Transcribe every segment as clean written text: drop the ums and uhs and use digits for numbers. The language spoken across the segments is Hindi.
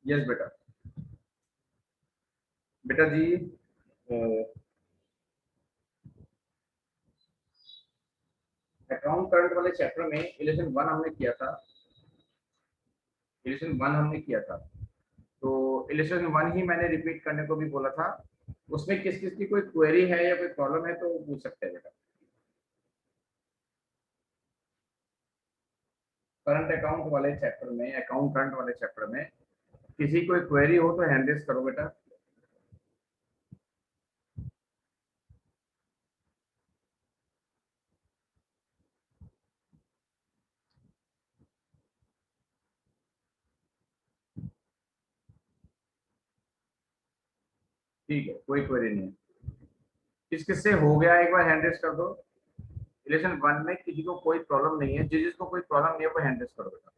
यस बेटा। बेटा जी, अकाउंट करंट वाले चैप्टर में इलेक्शन वन हमने किया था। इलेक्शन वन हमने किया था, तो इलेक्शन वन ही मैंने रिपीट करने को भी बोला था। उसमें किस किस की कोई क्वेरी है या कोई प्रॉब्लम है तो पूछ सकते हैं बेटा। करंट अकाउंट वाले चैप्टर में, अकाउंट करंट वाले चैप्टर में किसी कोई क्वेरी हो तो हैंड रेज करो बेटा। ठीक है, कोई क्वेरी नहीं है। किस किस से हो गया एक बार हैंड रेज कर दो। इलेक्शन वन में किसी को कोई प्रॉब्लम नहीं है, जिसको कोई प्रॉब्लम नहीं है वो हैंड रेज करो बेटा।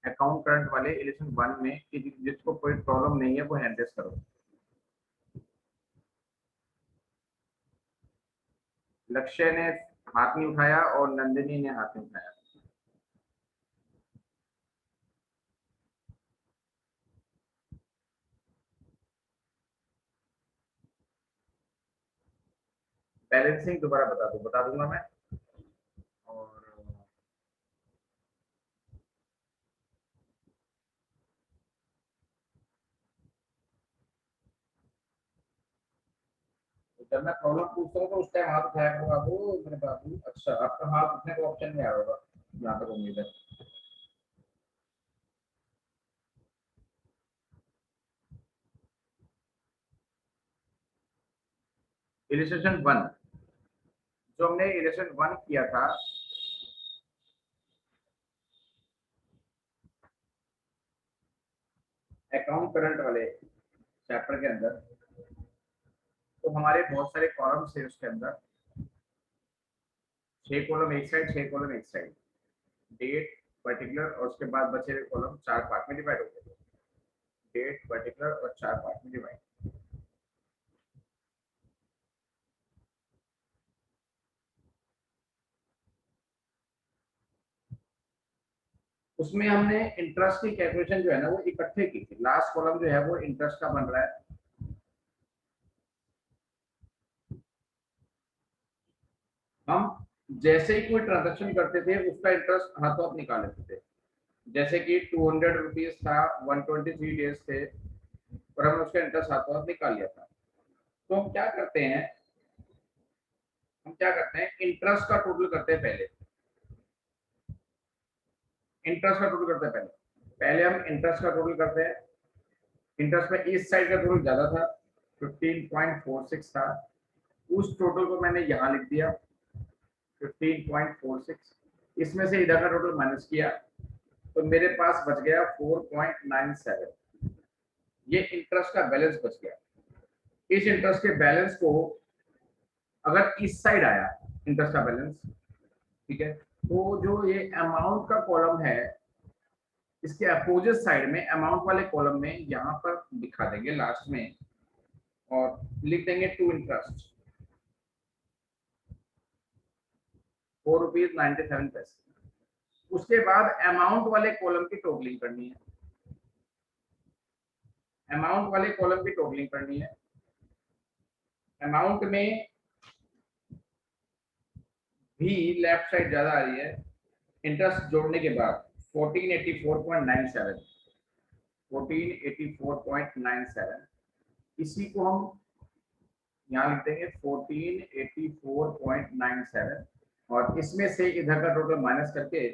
अकाउंट करंट वाले इलेक्शन वन में जिसको कोई प्रॉब्लम नहीं है वो हैंड रेज करो। लक्ष्य ने हाथ नहीं उठाया और नंदिनी ने हाथ नहीं उठाया। बैलेंसिंग दोबारा बता दूंगा मैं। और जब मैं प्रॉब्लम पूछता हूँ तो उस टाइम हाथ उठाया करो बाबू, मेरे बाबू। अच्छा, आपका हाथ उठने का ऑप्शन नहीं आ रहा होगा, जहाँ तक उम्मीद है। इलिस्ट्रेशन वन, जो हमने इलिस्ट्रेशन वन किया था, अकाउंट करंट वाले चैप्टर के अंदर, तो हमारे बहुत सारे कॉलम्स थे उसके अंदर। 6 कॉलम एक साइड, 6 कॉलम एक साइड, डेट, पर्टिकुलर, और उसके बाद बचे हुए कॉलम 4 पार्ट में डिवाइड हो गए। डेट, पर्टिकुलर और 4 पार्ट में डिवाइड। उसमें हमने इंटरेस्ट की कैलकुलेशन जो है ना वो इकट्ठे की थी। लास्ट कॉलम जो है वो इंटरेस्ट का बन रहा है। हम जैसे ही कोई ट्रांजेक्शन करते थे उसका इंटरेस्ट हाथों हाथ निकाल लेते थे। जैसे कि 200 रुपीज था, 123 डेज थे, और हमने उसका इंटरेस्ट हाथों हाथ निकाल लिया था। तो हम क्या करते हैं, इंटरेस्ट का टोटल करते हैं पहले। इंटरेस्ट का टोटल करते हैं पहले। पहले हम इंटरेस्ट का टोटल करते हैं। इंटरेस्ट में इस साइड का टोटल ज्यादा था, 15.46 था। उस टोटल को मैंने यहाँ लिख दिया, 15.46। इसमें से इधर का टोटल माइनस किया तो मेरे पास बच गया 4.97। ये इंटरेस्ट का बैलेंस बच गया। इस इंटरेस्ट के बैलेंस को अगर इस साइड आया, इंटरेस्ट का बैलेंस, ठीक है, तो जो ये अमाउंट का कॉलम है, इसके अपोजिट साइड में अमाउंट वाले कॉलम में यहाँ पर दिखा देंगे लास्ट में, और लिख देंगे टू इंटरेस्ट, 4.97 रुपीज। उसके बाद अमाउंट वाले कॉलम की टोटलिंग करनी है। अमाउंट वाले कॉलम की टोटलिंग करनी है। अमाउंट में भी लेफ्ट साइड ज्यादा आ रही है, इंटरेस्ट जोड़ने के बाद 1484.97, 1484.97। इसी को हम यहाँ लिख देंगे 1484.97, और इसमें से इधर का टोटल माइनस करके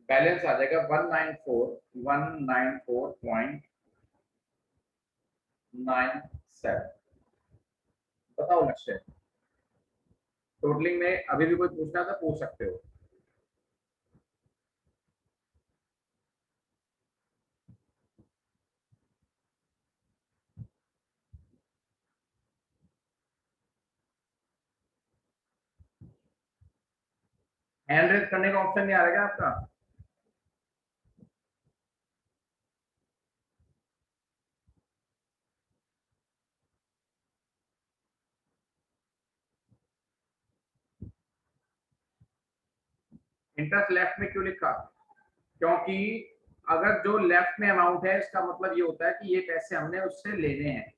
बैलेंस आ जाएगा 194,194.97। बताओ लक्ष्य, टोटलिंग में अभी भी कोई पूछना था पूछ सकते हो। हैंड रेज करने का ऑप्शन नहीं आ रहेगा आपका। इंटरेस्ट लेफ्ट में क्यों लिखा, क्योंकि अगर जो लेफ्ट में अमाउंट है इसका मतलब ये होता है कि ये पैसे हमने उससे लेने हैं,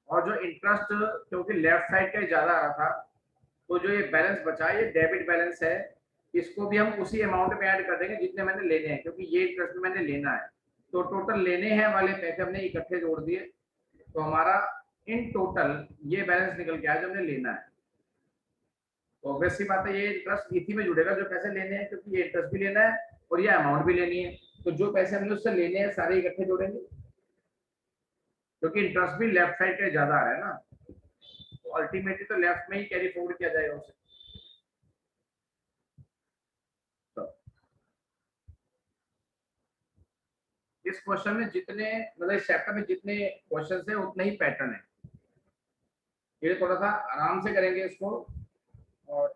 और जो इंटरेस्ट क्योंकि लेफ्ट साइड का ज्यादा आ रहा था, तो जो ये बैलेंस बचा ये डेबिट बैलेंस है, इसको भी हम उसी अमाउंट में ऐड कर देंगे जितने मैंने लेने हैं, क्योंकि ये इंटरेस्ट मैंने लेना है। तो टोटल लेने हैं वाले पैसे हमने इकट्ठे जोड़ दिए, तो हमारा इन टोटल ये बैलेंस निकल के आया जो हमने लेना है। तो ऑब्वियस सी बात है ये इंटरेस्ट इसी में जुड़ेगा जो पैसे लेने हैं, क्योंकि ये इंटरेस्ट भी लेना है और ये अमाउंट भी लेनी है। तो जो पैसे हमने उससे लेने हैं सारे इकट्ठे जोड़ेंगे, क्योंकि इंटरेस्ट भी लेफ्ट साइड का ज्यादा आ रहा है ना, तो अल्टीमेटली तो लेफ्ट में ही कैरी फॉरवर्ड किया जाएगा उसे। तो इस क्वेश्चन में जितने मतलब इस चैप्टर में जितने क्वेश्चन है उतने ही पैटर्न है। ये थोड़ा सा आराम से करेंगे इसको और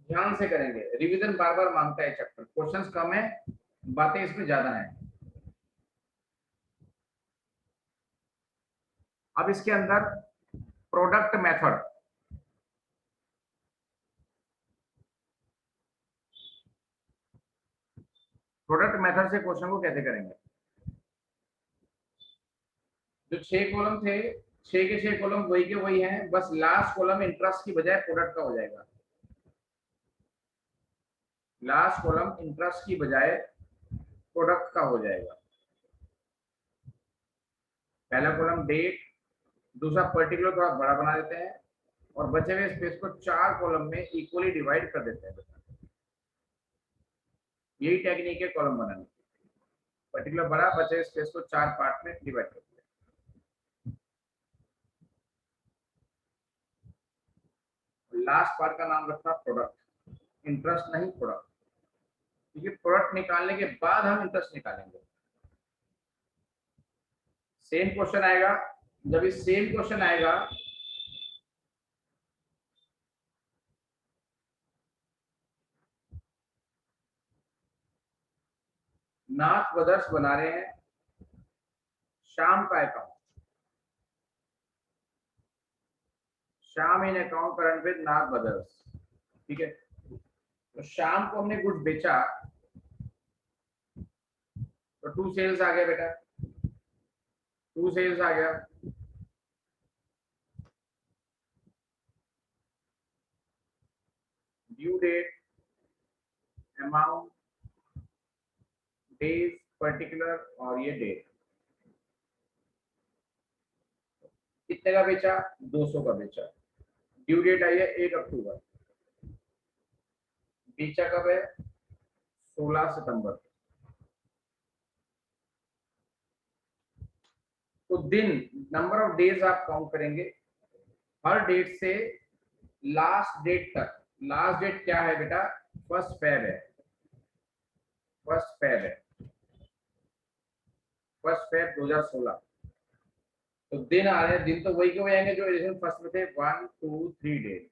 ध्यान से करेंगे, रिवीजन बार बार मांगता है चैप्टर, क्वेश्चंस कम है, बातें इसमें ज्यादा है। अब इसके अंदर प्रोडक्ट मेथड, प्रोडक्ट मेथड से क्वेश्चन को कैसे करेंगे। जो 6 कॉलम थे, 6 के 6 कॉलम वही के वही हैं, बस लास्ट कॉलम इंटरेस्ट की बजाय प्रोडक्ट का हो जाएगा। लास्ट कॉलम इंटरेस्ट की बजाय प्रोडक्ट का हो जाएगा। पहला कॉलम डेट, दूसरा पर्टिकुलर थोड़ा बड़ा बना देते हैं और बचे हुए स्पेस को 4 कॉलम में इक्वली डिवाइड कर देते हैं। यही टेक्निक है कॉलम बनाने की, पर्टिकुलर बड़ा, बचे हुए स्पेस को 4 पार्ट में डिवाइड कर दिया। लास्ट पार्ट का नाम रखा प्रोडक्ट, इंटरेस्ट नहीं प्रोडक्ट, क्योंकि प्रोडक्ट निकालने के बाद हम इंटरेस्ट निकालेंगे। सेम क्वेश्चन आएगा, जब इस सेम क्वेश्चन आएगा नाथ ब्रदर्स बना रहे हैं शाम का account, Sham in account current with Nath Brothers, ठीक है। तो शाम को हमने गुड्स बेचा, तो 2 सेल्स आ गया बेटा, 2 सेल्स आ गया। Due date, amount, days, particular और ये डेट। कितने का बेचा, 200 का बेचा। ड्यू डेट आई है 1 अक्टूबर, बेचा कब है, 16 सितंबर। तो दिन, नंबर ऑफ डेज आप काउंट करेंगे हर डेट से लास्ट डेट तक। लास्ट डेट क्या है बेटा, 1 फेब है, 1 फेब है, 1 फेब 2016। तो दिन आ रहे हैं, दिन तो वही के वही आएंगे जो एडिशन फर्स्ट में थे, 1 2 3 डेट।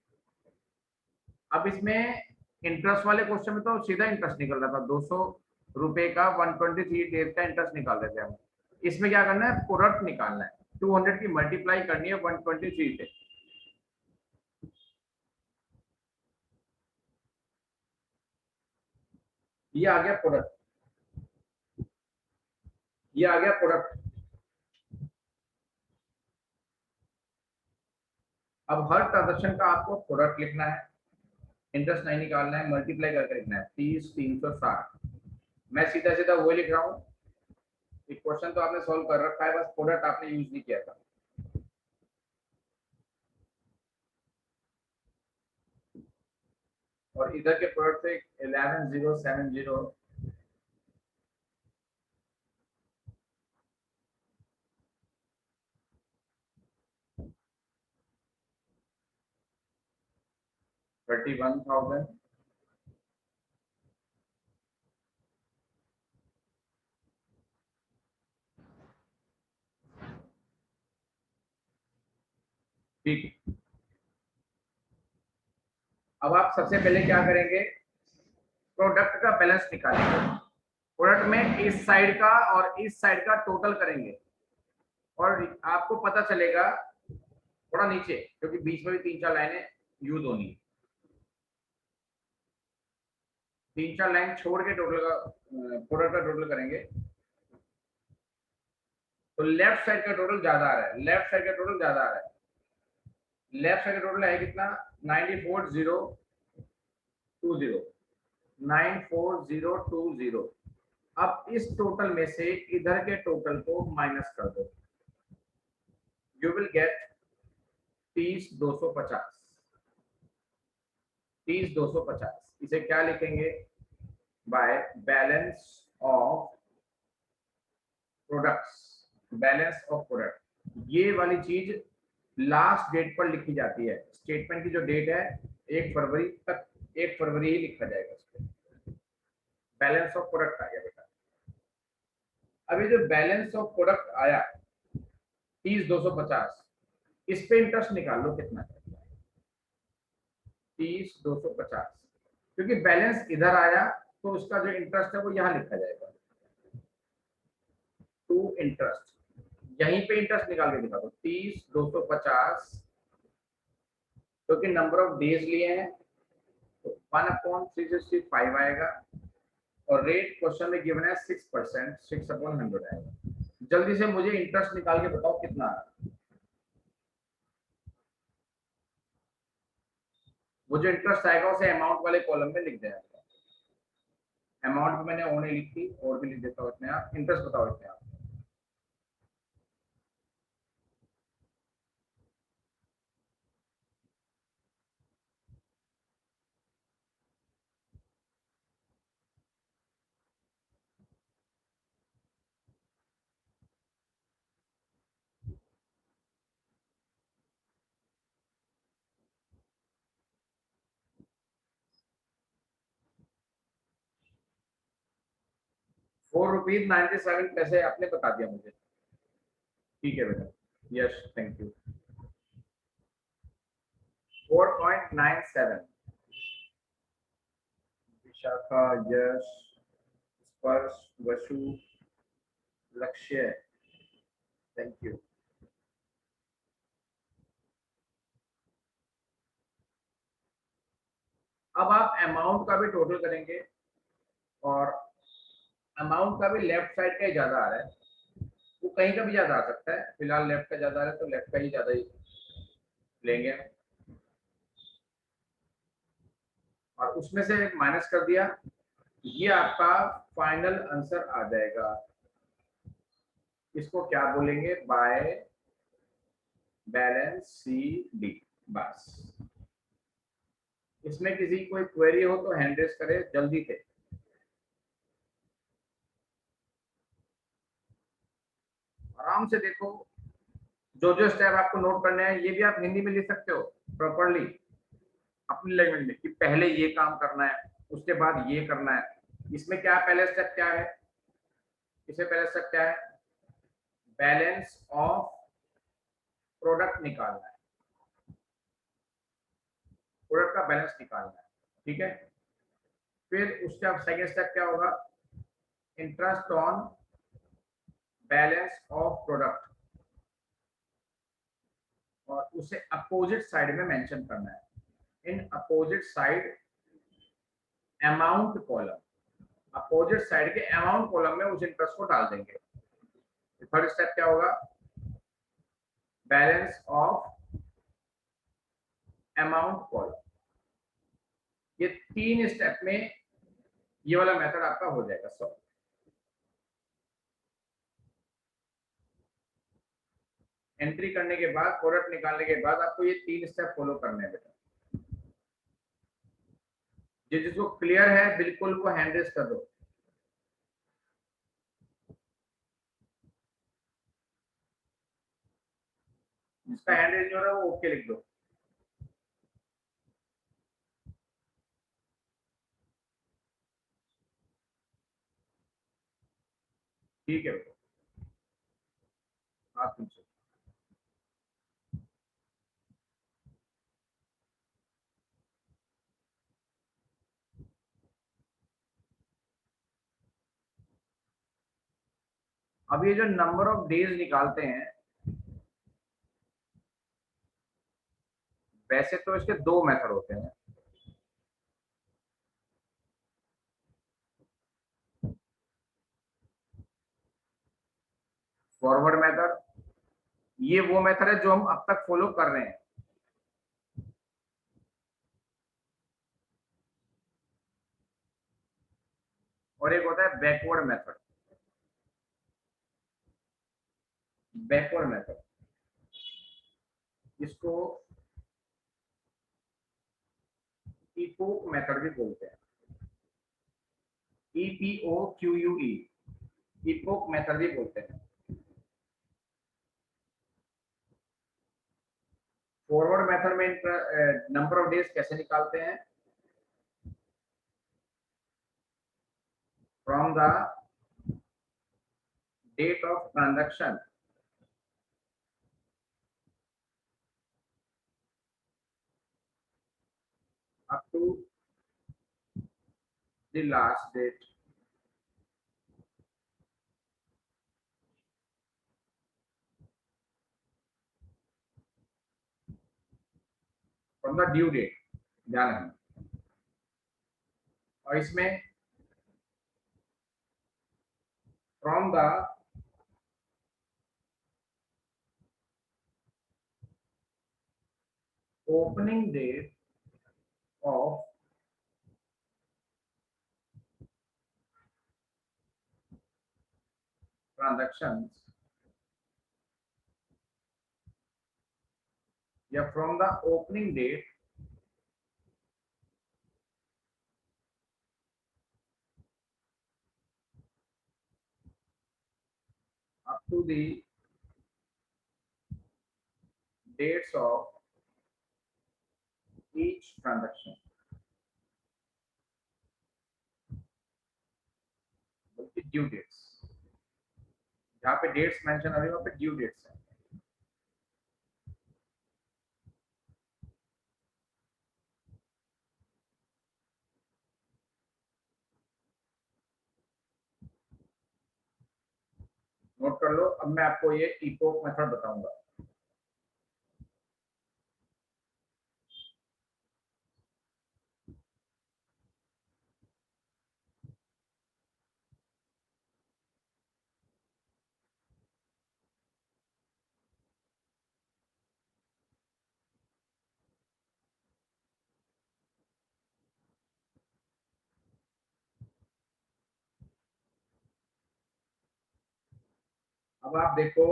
अब इसमें इंटरेस्ट वाले क्वेश्चन में तो सीधा इंटरेस्ट निकल रहा था, 200 रुपए का 123 डेज का इंटरेस्ट निकाल रहे थे हम। इसमें क्या करना है, प्रोडक्ट निकालना है, 200 की मल्टीप्लाई करनी है 123 से। ये आ गया प्रोडक्ट, ये आ गया प्रोडक्ट। अब हर ट्रांजेक्शन का आपको प्रोडक्ट लिखना है, इंटरेस्ट नहीं निकालना है, मल्टीप्लाई करके लिखना है, 30 360। मैं सीधा सीधा वही लिख रहा हूँ, एक क्वेश्चन तो आपने सॉल्व कर रखा है, बस प्रोडक्ट आपने यूज नहीं किया था। और इधर के प्रोडक्ट से 11070 31,000 ठीक। अब आप सबसे पहले क्या करेंगे, प्रोडक्ट का बैलेंस निकालेंगे। प्रोडक्ट में इस साइड का और इस साइड का टोटल करेंगे, और आपको पता चलेगा थोड़ा नीचे, क्योंकि बीच में भी 3 4 लाइनें यूज होनी है। तीन चार लाइन छोड़ के टोटल का प्रोडक्ट का टोटल करेंगे तो लेफ्ट साइड का टोटल ज्यादा आ रहा है, लेफ्ट साइड का टोटल ज्यादा आ रहा है। लेफ्ट साइड का टोटल है कितना? 94020, 94020। अब इस टोटल में से इधर के टोटल को माइनस कर दो, यू विल गेट 30250। 30250 इसे क्या लिखेंगे? By balance of products, balance of product. ये वाली चीज लास्ट डेट पर लिखी जाती है, स्टेटमेंट की जो डेट है 1 फरवरी तक, 1 फरवरी ही लिखा जाएगा उस पर। बैलेंस ऑफ प्रोडक्ट आ गया बेटा। अभी जो बैलेंस ऑफ प्रोडक्ट आया 30250, इस पे इंटरेस्ट निकाल लो कितना है, 30250। क्योंकि बैलेंस इधर आया तो उसका जो इंटरेस्ट है वो यहाँ लिखा जाएगा, टू इंटरेस्ट। यहीं पे इंटरेस्ट निकाल के दिखा दो 30250, क्योंकि नंबर ऑफ डेज लिए हैं तो 1/365 आएगा, और रेट क्वेश्चन में गिवन है 6%, 6/100 आएगा। जल्दी से मुझे इंटरेस्ट निकाल के बताओ कितना आ रहा है। वो जो इंटरेस्ट आएगा उसे अमाउंट वाले कॉलम में लिख देना। अमाउंट भी मैंने और नहीं लिखी, और भी लिख देता हूँ इसमें। आप इंटरेस्ट बताओ इसमें आप। 4 रुपीज 97 पैसे आपने बता दिया मुझे। ठीक है बेटा, यस थैंक यू। 4.97। विशाखा, यश, स्पर्श, वसु, लक्ष्य, थैंक यू। अब आप अमाउंट का भी टोटल करेंगे, और अमाउंट का भी लेफ्ट साइड का ही ज्यादा आ रहा है, वो कहीं का भी ज्यादा आ सकता है। फिलहाल लेफ्ट का ज्यादा आ रहा है तो लेफ्ट का ही ज्यादा ही लेंगे, और उसमें से माइनस कर दिया। ये आपका फाइनल आंसर आ जाएगा। इसको क्या बोलेंगे? By balance C D. बस, इसमें किसी कोई क्वेरी हो तो हैंड रेस करे जल्दी से। आराम से देखो, जो जो स्टेप आपको नोट करने हैं ये भी आप हिंदी में लिख सकते हो प्रॉपरली अपनी लैंग्वेज में, कि पहले ये काम करना है, उसके बाद ये करना है। इसमें क्या पहले स्टेप क्या है? इसमें पहले स्टेप क्या है? बैलेंस ऑफ प्रोडक्ट निकालना है, प्रोडक्ट का बैलेंस निकालना है। ठीक है, फिर उसका सेकेंड स्टेप क्या होगा? Interest on balance of product, और उसे अपोजिट साइड में मेंशन करना है। In opposite side amount column, opposite side के अमाउंट कॉलम में उस इंटरेस्ट को डाल देंगे। थर्ड स्टेप क्या होगा? Balance of amount column. ये 3 स्टेप में ये वाला मेथड आपका हो जाएगा सॉल्व। एंट्री करने के बाद, प्रोडक्ट निकालने के बाद आपको ये 3 स्टेप फॉलो करने हैं बेटा। जिसको क्लियर है बिल्कुल वो हैंड रेस कर दो। जिसका हैंड रेस नहीं हो रहा वो ओके लिख दो। ठीक है बेटा, आप पूछो। अब ये जो नंबर ऑफ डेज निकालते हैं, वैसे तो इसके 2 मेथड होते हैं। फॉरवर्ड मेथड, ये वो मेथड है जो हम अब तक फॉलो कर रहे हैं। और एक होता है बैकवर्ड मेथड। बैकवर्ड मेथड, इसको इपोक मेथड भी बोलते हैं। EPOQUE, इपोक मेथड भी बोलते हैं। फॉरवर्ड मेथड में नंबर ऑफ डेज कैसे निकालते हैं? From the date of transaction up to the last date from the due date, ध्यान रखना। और इसमें from the opening date of transactions या from the opening date up to the dates of each transaction, बल्कि ड्यू डेट्स, जहाँ पे डेट्स मेंशन हो रही है वहाँ पे ड्यू डेट्स है। नोट कर लो। अब मैं आपको ये इपोक मेथड बताऊंगा। अब आप देखो,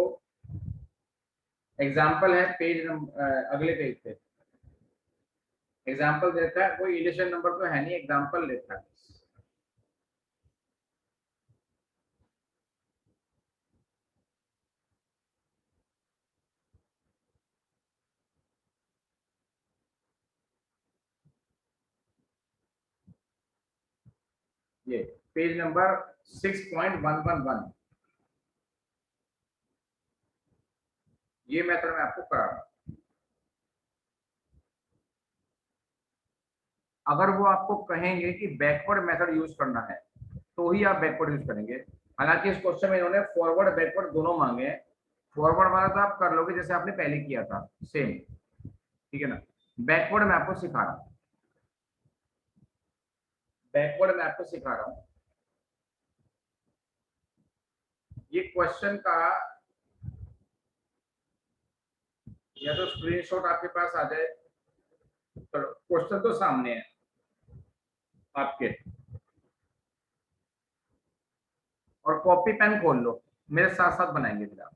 एग्जाम्पल है पेज नंबर, अगले पेज पे एग्जाम्पल देता है, कोई इलिशन नंबर तो है नहीं, एग्जाम्पल देता है। ये पेज नंबर 6.111, ये मेथड मैं आपको करा रहा हूं। अगर वो आपको कहेंगे कि बैकवर्ड मेथड यूज करना है तो ही आप बैकवर्ड यूज करेंगे। हालांकि इस क्वेश्चन में इन्होंने फॉरवर्ड बैकवर्ड दोनों मांगे हैं। फॉरवर्ड वाला तो आप कर लोगे जैसे आपने पहले किया था, सेम, ठीक है ना। बैकवर्ड मैं आपको सिखा रहा हूँ, बैकवर्ड मैं आपको सिखा रहा हूँ। ये क्वेश्चन का या तो स्क्रीनशॉट आपके पास आ जाए, चलो क्वेश्चन तो सामने है आपके, और कॉपी पेन खोल लो, मेरे साथ साथ बनाएंगे फिर आप।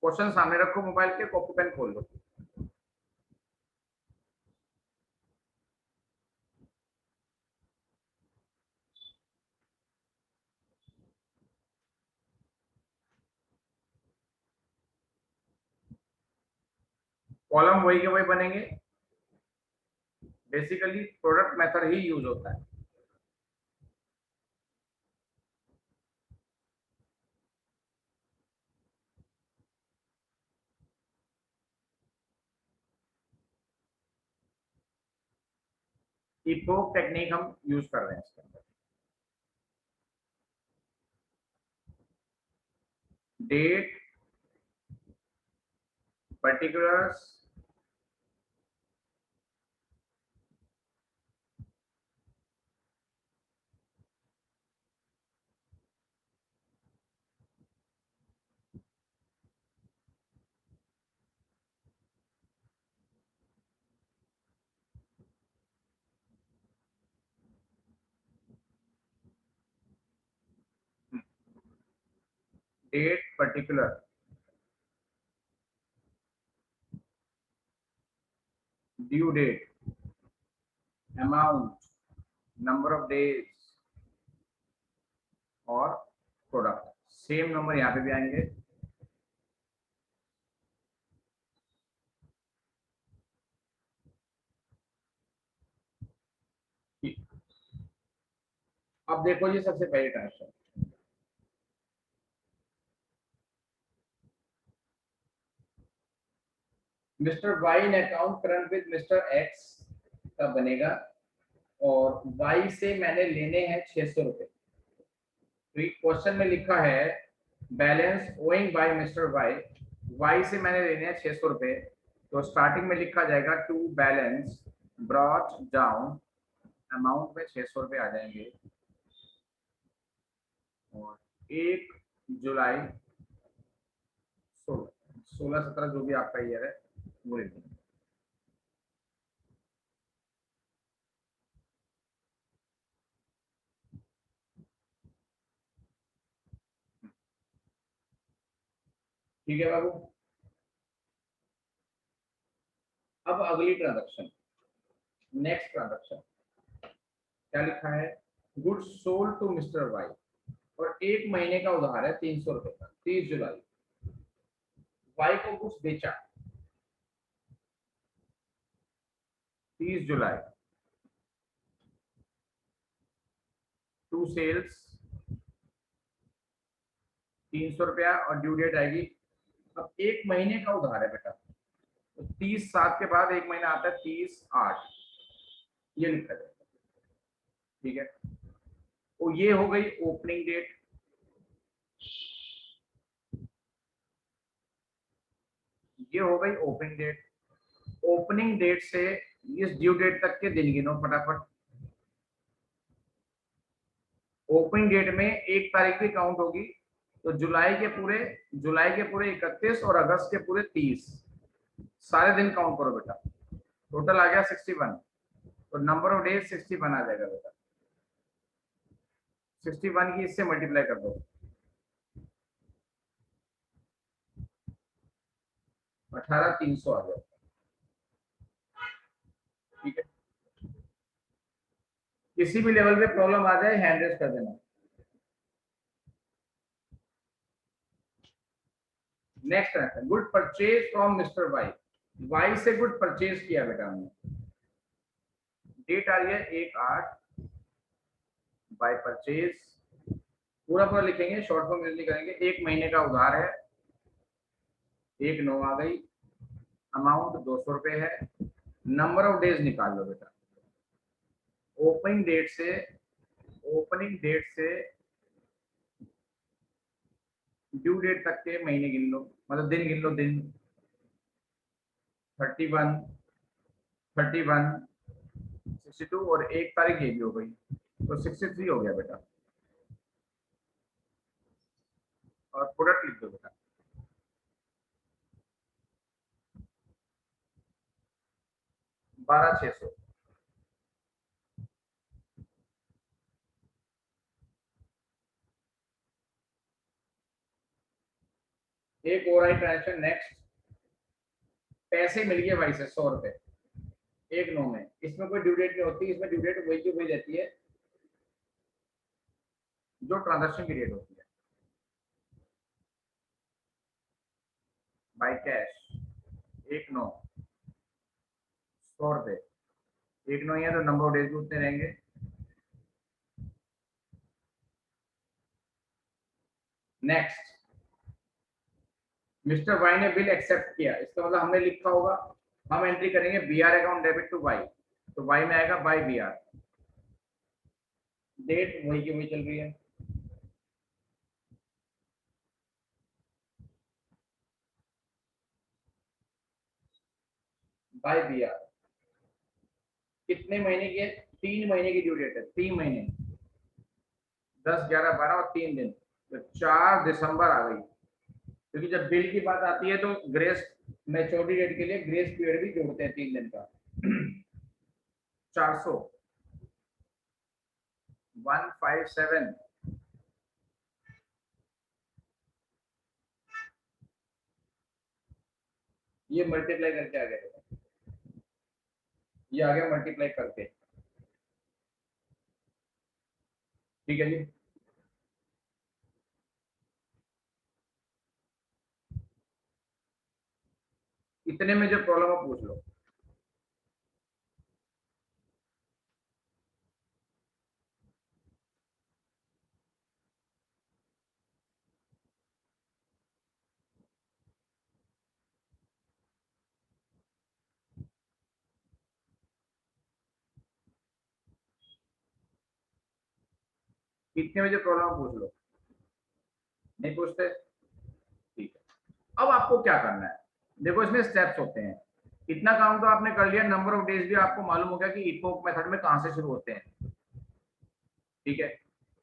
क्वेश्चन सामने रखो मोबाइल के, कॉपी पेन खोल लो। कॉलम वही के वही बनेंगे, बेसिकली प्रोडक्ट मेथड ही यूज होता है। इपोक टेक्निक हम यूज कर रहे हैं इसके अंदर। Date, particulars, date particular, due date, amount, number of days और प्रोडक्ट। सेम नंबर यहाँ पे भी आएंगे। अब देखो जी सबसे पहले ट्रांजेक्शन, मिस्टर वाई ने account current with mister X का बनेगा और वाई से मैंने लेने हैं 600 रुपए। तो ये क्वेश्चन में लिखा है balance owing by mister Y, Y से मैंने लेने हैं 600 रुपए। तो स्टार्टिंग में लिखा जाएगा to balance brought down, amount में 600 रुपए आ जाएंगे और 1 जुलाई 16 17 जो भी आपका ईयर है वो लिख देंगे। ठीक है बाबू। अब अगली ट्रांजेक्शन, नेक्स्ट ट्रांजेक्शन क्या लिखा है, goods sold to mister Y और 1 महीने का उधार है 300 रुपए का, 30 जुलाई। वाई को गुड्स बेचा 30 जुलाई, टू सेल्स 300 रुपया और ड्यू डेट आएगी। अब 1 महीने का उधार है बेटा, तो 30/7 के बाद 1 महीना आता है 30/8, ये लिखा जाएगा। ठीक है, तो ये हो गई ओपनिंग डेट। ये हो गई ओपनिंग डेट। ओपनिंग डेट से इस ड्यू डेट तक के दिन गिनो फटाफट। ओपनिंग डेट में 1 तारीख भी काउंट होगी, तो जुलाई के पूरे 31 और अगस्त के पूरे 30 सारे दिन काउंट करो बेटा। टोटल आ गया 61, तो नंबर ऑफ डेज 61 आ जाएगा बेटा। 61 की इससे मल्टीप्लाई कर दो, 18,300 आ जाएगा। ठीक है, किसी भी लेवल पे प्रॉब्लम आ जाए हैंड रेस कर देना। नेक्स्ट है good purchase from mister Y, Y से गुड परचेज किया बेटा हमने। डेट आ रही है 1/8, बाय परचेज पूरा पूरा लिखेंगे, शॉर्ट फॉर्म यूज नहीं करेंगे। 1 महीने का उधार है, 1/9 आ गई, अमाउंट 200 रुपए है, नंबर ऑफ डेज निकाल लो बेटा। ओपनिंग डेट से ओपनिंग डेट से ड्यू डेट तक के महीने गिन लो, मतलब दिन गिन लो। दिन 31, 31, 62 और 1 तारीख ये भी हो गई, तो 63 हो गया बेटा। और प्रोडक्ट लिख दो बेटा, 12,600। एक और आई ट्रांजेक्शन नेक्स्ट, पैसे मिल गए भाई से 100 रुपए 1/9 में। इसमें कोई ड्यू डेट नहीं होती, इसमें ड्यू डेट वही की वही रहती है जो ट्रांजेक्शन की डेट होती है। बाय कैश 1/9 100 रुपए, 1/9 है तो नंबर ऑफ डेज भी उतने रहेंगे। नेक्स्ट, मिस्टर वाई ने बिल एक्सेप्ट किया, इसका मतलब हमने लिखा होगा, हम एंट्री करेंगे B R account debit to Y, तो वाई में आएगा बाय बी आर, डेट वही की वही चल रही है। बाय बी आर कितने महीने की है, 3 महीने की ड्यू डेट है, 3 महीने, 10 11 12 और 3 दिन, तो 4 दिसंबर आ गई। क्योंकि जब बिल की बात आती है तो ग्रेस मैच्योरिटी डेट के लिए ग्रेस पीरियड भी जोड़ते हैं 3 दिन का। 400 157 ये मल्टीप्लाई करके आ गया, ये आ गया मल्टीप्लाई करके। ठीक है जी। इतने में जो प्रॉब्लम है पूछ लो। इतने में जो प्रॉब्लम है पूछ लो। नहीं पूछते? ठीक है। अब आपको क्या करना है, देखो इसमें स्टेप्स होते हैं। इतना काम तो आपने कर लिया, नंबर ऑफ डेज भी आपको मालूम हो गया कि इपोक मेथड में कहां से शुरू होते हैं। ठीक है।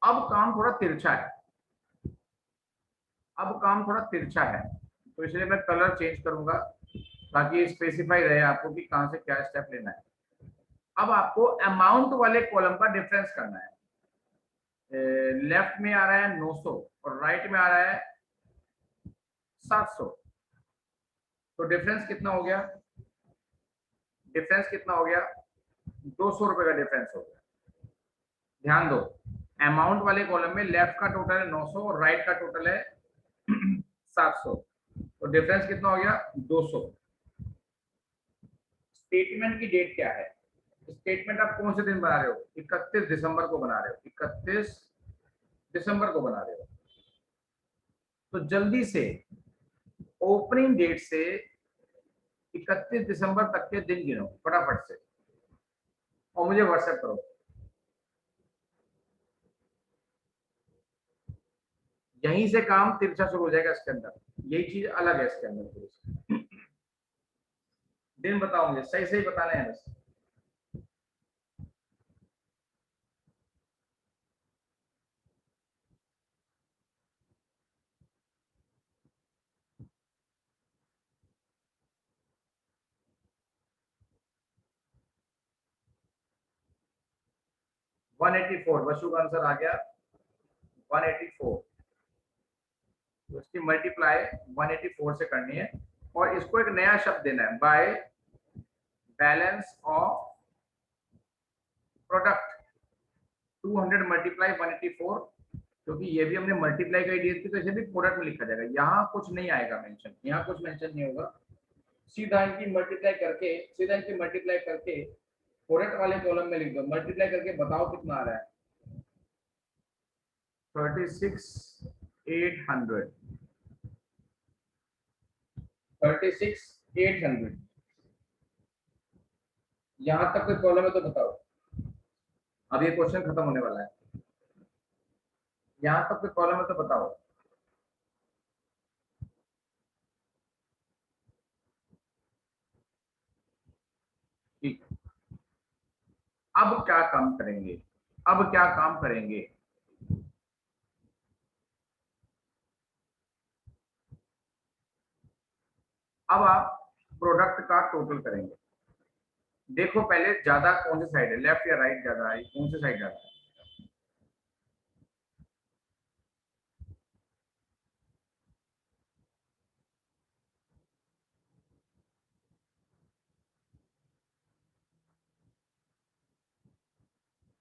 अब काम थोड़ा तिरछा है, अब काम थोड़ा तिरछा है, तो इसलिए मैं कलर चेंज करूंगा ताकि स्पेसिफाई रहे आपको कि कहां से क्या स्टेप लेना है। अब आपको अमाउंट वाले कॉलम का डिफरेंस करना है। लेफ्ट में आ रहा है 900 और राइट में आ रहा है 700, तो डिफरेंस कितना हो गया? डिफरेंस कितना हो गया? 200 रुपए का डिफरेंस हो गया। ध्यान दो, अमाउंट वाले कॉलम में लेफ्ट का टोटल है 900 और राइट का टोटल है 700, तो डिफरेंस कितना हो गया? 200। स्टेटमेंट की डेट क्या है? स्टेटमेंट आप कौन से दिन बना रहे हो? 31 दिसंबर को बना रहे हो, 31 दिसंबर को बना रहे हो। तो जल्दी से ओपनिंग डेट से 31 दिसंबर तक के दिन गिनो फटाफट से और मुझे व्हाट्सएप करो। यहीं से काम तिरछा शुरू हो जाएगा इसके अंदर, यही चीज अलग है इसके अंदर। दिन बताओ मुझे, सही सही बताने हैं बस। 184 वसु का आंसर आ गया 184। तो इसकी मल्टीप्लाई 184 से करनी है और इसको एक नया शब्द देना है, by balance of product 200 multiply 184, क्योंकि ये भी हमने मल्टीप्लाई कर दी थी तो इसे भी प्रोडक्ट में लिखा जाएगा। यहाँ कुछ नहीं आएगा मेंशन, यहाँ कुछ मेंशन नहीं होगा, सीधा इनकी मल्टीप्लाई करके, सीधा इनकी मल्टीप्लाई करके प्रोडक्ट वाले कॉलम में लिख दो। मल्टीप्लाई करके बताओ कितना आ रहा है? 36,800, 36,800। यहां तक कोई प्रॉब्लम है तो बताओ। अब ये क्वेश्चन खत्म होने वाला है, यहां तक कोई प्रॉब्लम है तो बताओ। ठीक। अब क्या काम करेंगे, अब क्या काम करेंगे? अब आप प्रोडक्ट का टोटल करेंगे। देखो पहले ज्यादा कौन सी साइड है, लेफ्ट या राइट ज्यादा है, कौन सी साइड ज्यादा है?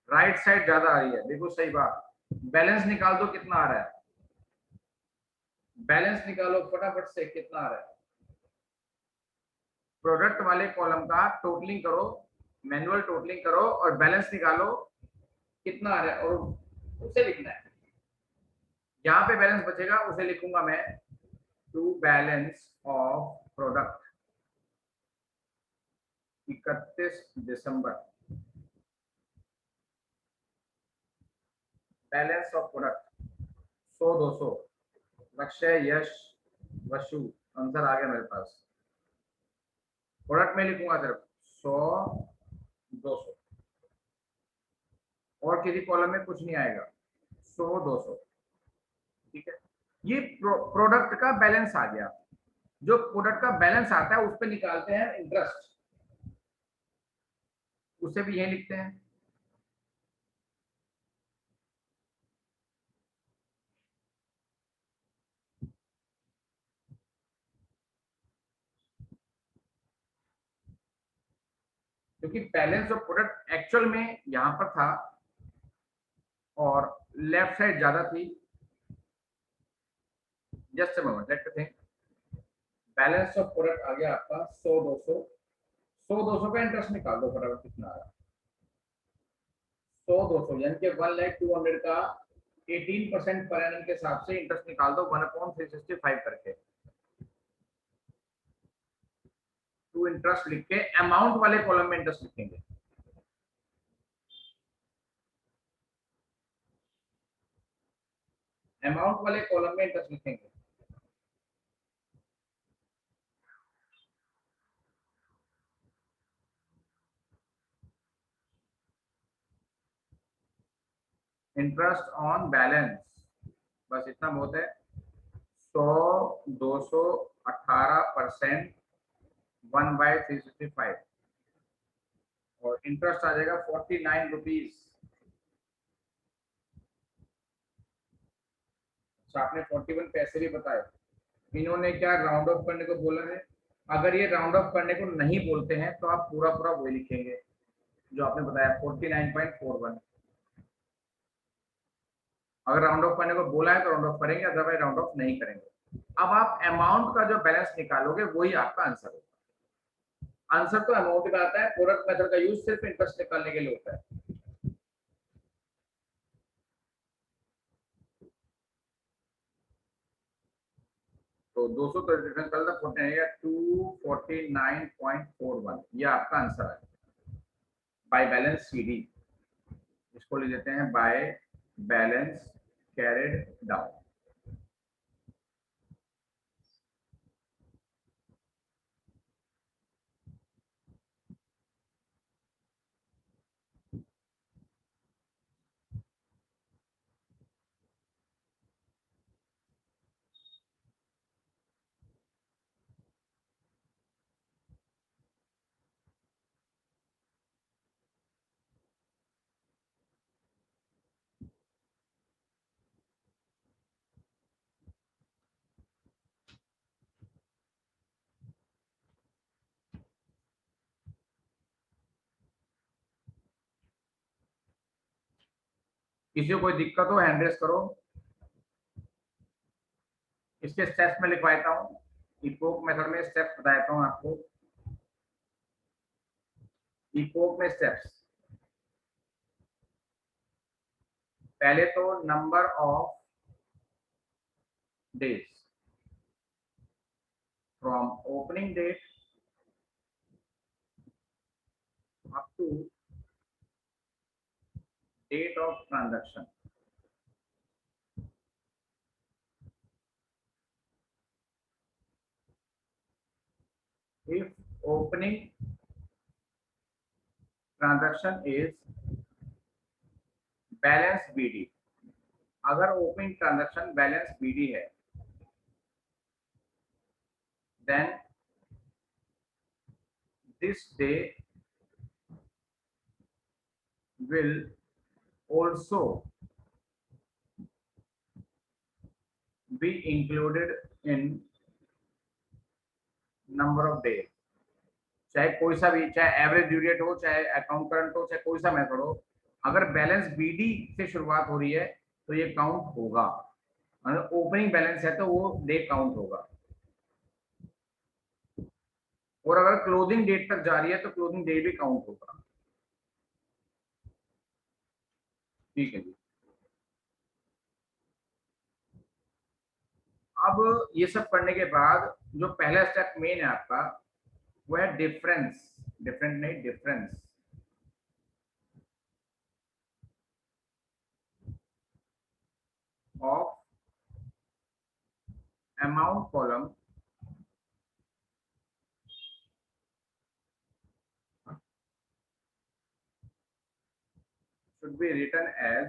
राइट साइड ज्यादा आ रही है, देखो सही बात। बैलेंस निकाल दो कितना आ रहा है, बैलेंस निकालो फटाफट से कितना आ रहा है। प्रोडक्ट वाले कॉलम का टोटलिंग करो, मैनुअल टोटलिंग करो और बैलेंस निकालो कितना आ रहा है और उसे लिखना है। यहाँ पे बैलेंस बचेगा उसे लिखूंगा मैं, टू बैलेंस ऑफ प्रोडक्ट 31 दिसंबर, बैलेंस ऑफ प्रोडक्ट 100 200, लक्ष्य यश वशु, आंसर आ गया मेरे पास। प्रोडक्ट में लिखूंगा सिर्फ 100 200, और किसी कॉलम में कुछ नहीं आएगा, 100 200। ठीक है। ये प्रोडक्ट का बैलेंस आ गया। जो प्रोडक्ट का बैलेंस आता है उस पर निकालते हैं इंटरेस्ट, उसे भी यही लिखते हैं। क्योंकि बैलेंस ऑफ प्रोडक्ट एक्चुअल में यहां पर था और लेफ्ट साइड ज्यादा थी। Just a moment, let me think. Balance of product आ गया आपका 100 200, 100 200 का इंटरेस्ट निकाल दो फटाफट, कितना आ रहा है? 100 200 यानी कि 1,02,00,000 का 18% पर एनम के हिसाब से इंटरेस्ट निकाल दो 1/365 करके। टू इंटरेस्ट लिख के अमाउंट वाले कॉलम में इंटरेस्ट लिखेंगे। अमाउंट वाले कॉलम में इंटरेस्ट लिखेंगे। इंटरेस्ट ऑन बैलेंस, बस इतना बहुत है। 100 200 18% 1/365 और इंटरेस्ट आ जाएगा 49 रुपीज। अच्छा, आपने 41 पैसे भी बताए। इन्होंने क्या राउंड ऑफ करने को बोला है? अगर ये राउंड ऑफ करने को नहीं बोलते हैं तो आप पूरा पूरा वही लिखेंगे जो आपने बताया 49.41। अगर राउंड ऑफ करने को बोला है तो राउंड ऑफ करेंगे, अदरवाइज राउंड ऑफ नहीं करेंगे। अब आप अमाउंट का जो बैलेंस निकालोगे वही आपका आंसर होगा। आंसर तो अमाउंट का आता है, प्रोडक्ट मेथड का यूज सिर्फ इंटरेस्ट निकालने के लिए होता है। तो 200 तो डिफरेंस कर 249.41, ये आपका आंसर है बाय बैलेंस सीडी। इसको ले लेते हैं बाय बैलेंस कैरिड डाउन। किसी को कोई दिक्कत हो हैंड रेस करो। इसके स्टेप्स में लिखवा देता हूँ। इपोक मेथड में स्टेप्स बता देता हूँ आपको। इपोक में स्टेप्स, पहले तो number of days from opening date up to date of transaction. If opening transaction is balance BD, अगर ओपनिंग ट्रांजैक्शन बैलेंस बीडी है, then this day will also be included in number of days। चाहे कोई सा भी, चाहे एवरेज ड्यू डेट हो, चाहे अकाउंट करंट हो, चाहे कोई सा मेथड हो, अगर बैलेंस बीडी से शुरुआत हो रही है तो ये काउंट होगा। अगर ओपनिंग बैलेंस है तो वो डे काउंट होगा, और अगर क्लोजिंग डेट तक जा रही है तो क्लोजिंग डे भी काउंट होगा। ठीक है जी। अब ये सब पढ़ने के बाद जो पहला स्टेप मेन है आपका, वो है डिफरेंस। डिफरेंट नहीं, difference of amount column should be written as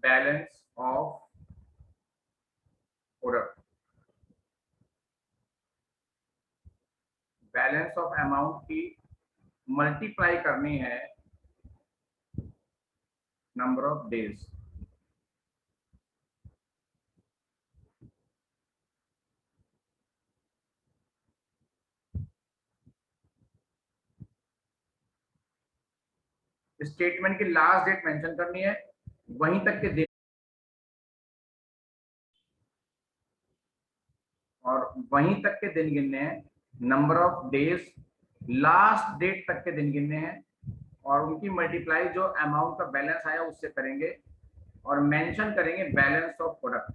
balance of product। Balance of amount की मल्टीप्लाई करनी है नंबर ऑफ डेज। स्टेटमेंट की लास्ट डेट मेंशन करनी है, वहीं तक के दिन और वहीं तक के दिन गिनने हैं, number of days, last date तक के दिन गिनने हैं और उनकी मल्टीप्लाई जो अमाउंट का बैलेंस आया उससे करेंगे और मेंशन करेंगे बैलेंस ऑफ प्रोडक्ट।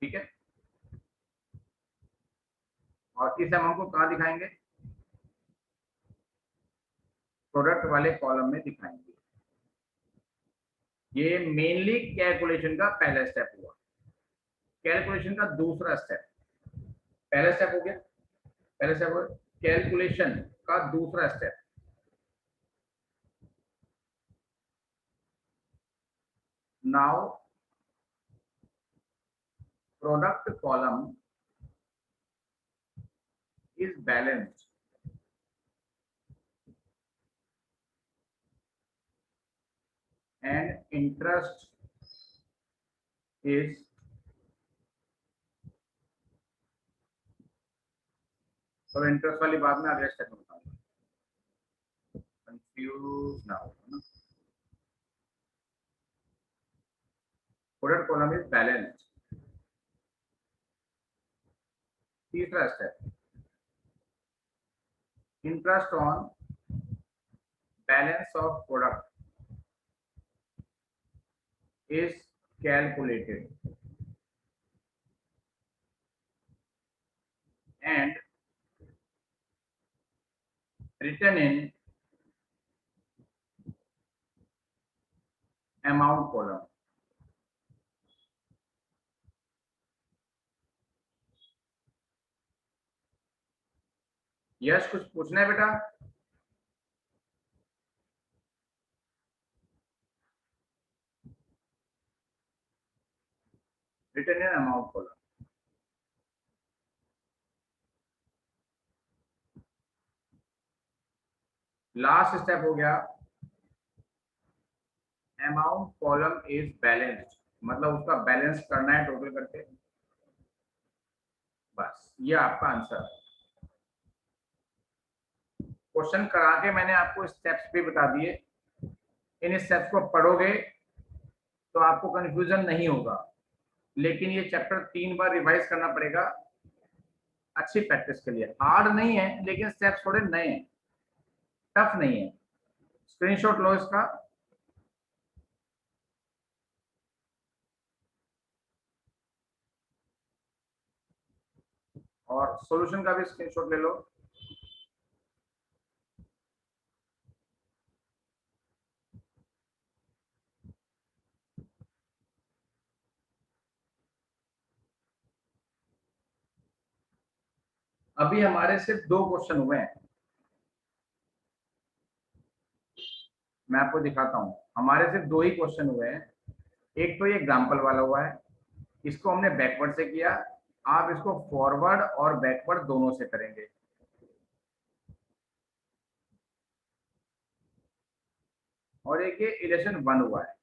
ठीक है, और इस अमाउंट को कहां दिखाएंगे? प्रोडक्ट वाले कॉलम में दिखाएंगे। ये मेनली कैलकुलेशन का पहला स्टेप हुआ। कैलकुलेशन का दूसरा स्टेप, पहला स्टेप हो गया, पहला स्टेप हो गया कैलकुलेशन का दूसरा step. Now product column is balanced and interest is और इंटरेस्ट वाली बात में अगले स्टेप में बताऊंगा, कंफ्यूज ना हो ना। Product column is balanced. तीसरा step, interest on balance of product is calculated and written in amount column। Yes, कुछ पूछना है बेटा? written in amount column। Last step हो गया, अमाउंट कॉलम इज बैलेंस्ड, मतलब उसका बैलेंस करना है टोटल करके। बस ये आपका आंसर। क्वेश्चन करा के मैंने आपको स्टेप्स भी बता दिए। इन स्टेप्स को पढ़ोगे तो आपको कंफ्यूजन नहीं होगा, लेकिन ये चैप्टर 3 बार रिवाइज करना पड़ेगा अच्छी प्रैक्टिस के लिए। हार्ड नहीं है, लेकिन स्टेप्स थोड़े नए हैं, टफ नहीं है। स्क्रीनशॉट लो इसका, और सॉल्यूशन का भी स्क्रीनशॉट ले लो। अभी हमारे सिर्फ 2 क्वेश्चन हुए हैं, मैं आपको दिखाता हूं। हमारे सिर्फ 2 ही क्वेश्चन हुए हैं। एक तो ये एग्जाम्पल वाला हुआ है, इसको हमने बैकवर्ड से किया, आप इसको फॉरवर्ड और बैकवर्ड दोनों से करेंगे। और एक ये इलेक्शन 1 हुआ है,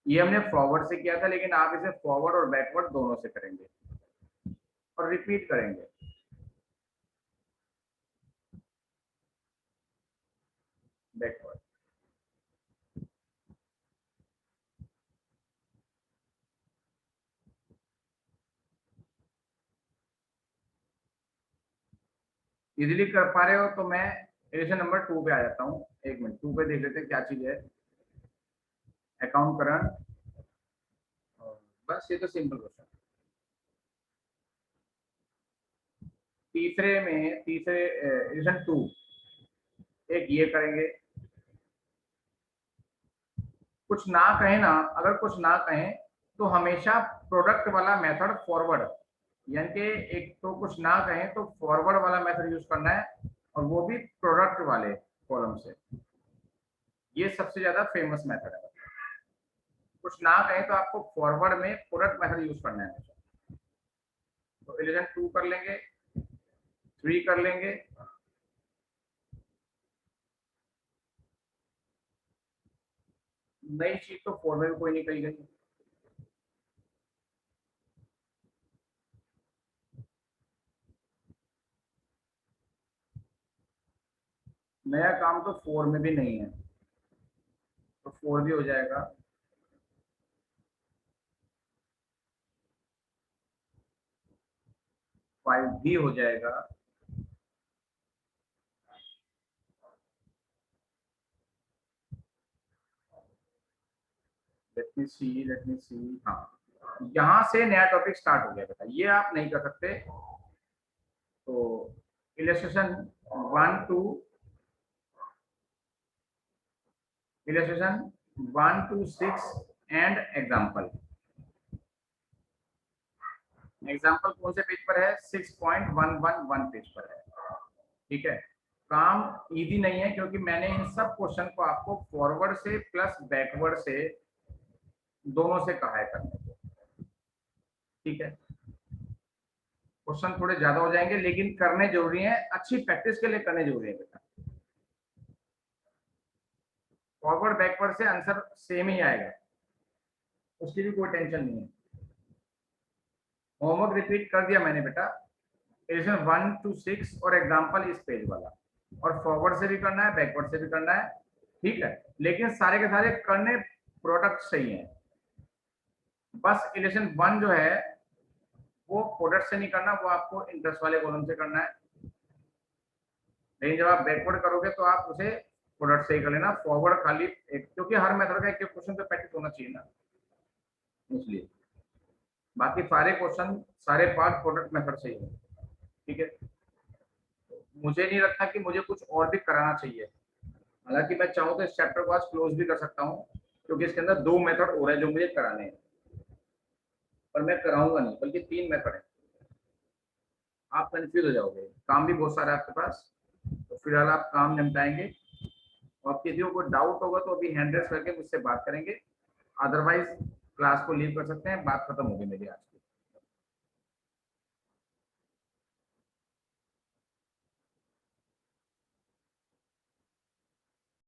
ये हमने फॉरवर्ड से किया था, लेकिन आप इसे फॉरवर्ड और बैकवर्ड दोनों से करेंगे और रिपीट करेंगे। बैकवर्ड, इजीली कर पा रहे हो तो मैं इलेक्शन नंबर 2 पे आ जाता हूँ। एक मिनट, 2 पे देख लेते हैं क्या चीज है। अकाउंट करंट, बस ये तो सिंपल क्वेश्चन। तीसरे एडिशन 2, एक ये करेंगे। कुछ ना कहें ना, अगर कुछ ना कहें तो हमेशा प्रोडक्ट वाला मेथड फॉरवर्ड, यानी कि एक तो कुछ ना कहें तो फॉरवर्ड वाला मेथड यूज करना है, और वो भी प्रोडक्ट वाले कॉलम से। ये सबसे ज्यादा फेमस मेथड है। कुछ ना कहें तो आपको फॉरवर्ड में प्रोडक्ट मेथड यूज करना है। तो 11 2 कर लेंगे, 3 कर लेंगे, नई चीज तो 4 में भी कोई नहीं कही गई। नया काम तो 4 में भी नहीं है, तो 4 भी हो जाएगा। 5 भी हो जाएगा। लेट मी सी। हाँ, यहाँ से नया टॉपिक स्टार्ट हो गया बेटा, ये आप नहीं कर सकते। तो illustration 1 to 6 and example. Example कौन से पेज पर है? 6.111 पेज पर है। ठीक है, काम इजी नहीं है क्योंकि मैंने इन सब क्वेश्चन को आपको फॉरवर्ड से प्लस बैकवर्ड से दोनों से कहा है करने को। ठीक है, क्वेश्चन थोड़े ज्यादा हो जाएंगे लेकिन करने जरूरी है, अच्छी प्रैक्टिस के लिए करने जरूरी है बेटा। फॉरवर्ड बैकवर्ड से आंसर सेम ही आएगा, उसकी भी कोई टेंशन नहीं है। होमवर्क रिपीट कर दिया मैंने बेटा, एडिशन 1 to 6 और एग्जाम्पल इस पेज वाला, और फॉरवर्ड से भी करना है बैकवर्ड से भी करना है। ठीक है, लेकिन सारे के सारे करने प्रोडक्ट सही है। बस इलेक्शन 1 जो है वो प्रोडक्ट से नहीं करना, वो आपको इंटरेस्ट वाले कॉलम से करना है। लेकिन जब आप बैकवर्ड करोगे तो आप उसे प्रोडक्ट से ही कर लेना, फॉरवर्ड खाली एक, क्योंकि हर मेथड का एक क्वेश्चन तो प्रैक्टिस होना चाहिए ना, इसलिए। बाकी सारे क्वेश्चन सारे पार्ट प्रोडक्ट मेथड से ही है। ठीक है, मुझे नहीं लगता कि मुझे कुछ और भी कराना चाहिए। हालांकि मैं चाहूँ तो इस चैप्टर को आज क्लोज भी कर सकता हूँ, क्योंकि इसके अंदर 2 मेथड और है जो मुझे कराने हैं, पर मैं कराऊंगा नहीं, बल्कि 3 मेथड है। आप कंफ्यूज हो जाओगे, काम भी बहुत सारा है आपके पास, तो फिलहाल आप काम निपटाएंगे। और किसी को कोई डाउट होगा तो अभी हैंड रेस करके मुझसे बात करेंगे, अदरवाइज क्लास को लीव कर सकते हैं। बात खत्म होगी मेरी आज।